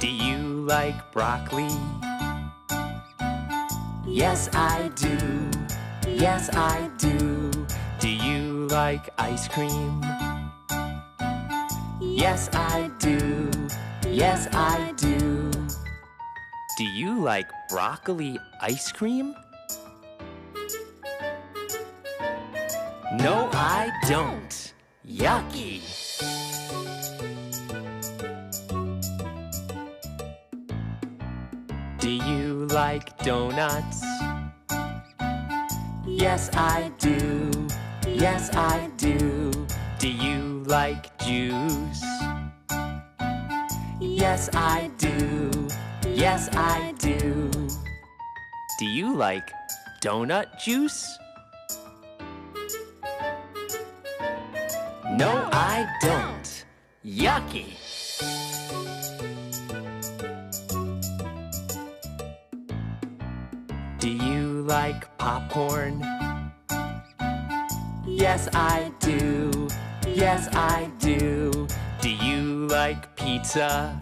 Do you like broccoli? Yes, I do. Yes, I do. Do you like ice cream? Yes, I do. Yes, I do. Do you like broccoli ice cream? No, I don't. Yucky. Do you like donuts? Yes, I do. Yes, I do. Do you like juice? Yes, I do. Yes, I do. Do you like donut juice? No, I don't. Yucky. Do you like popcorn? Yes, I do. Yes, I do. Do you like pizza?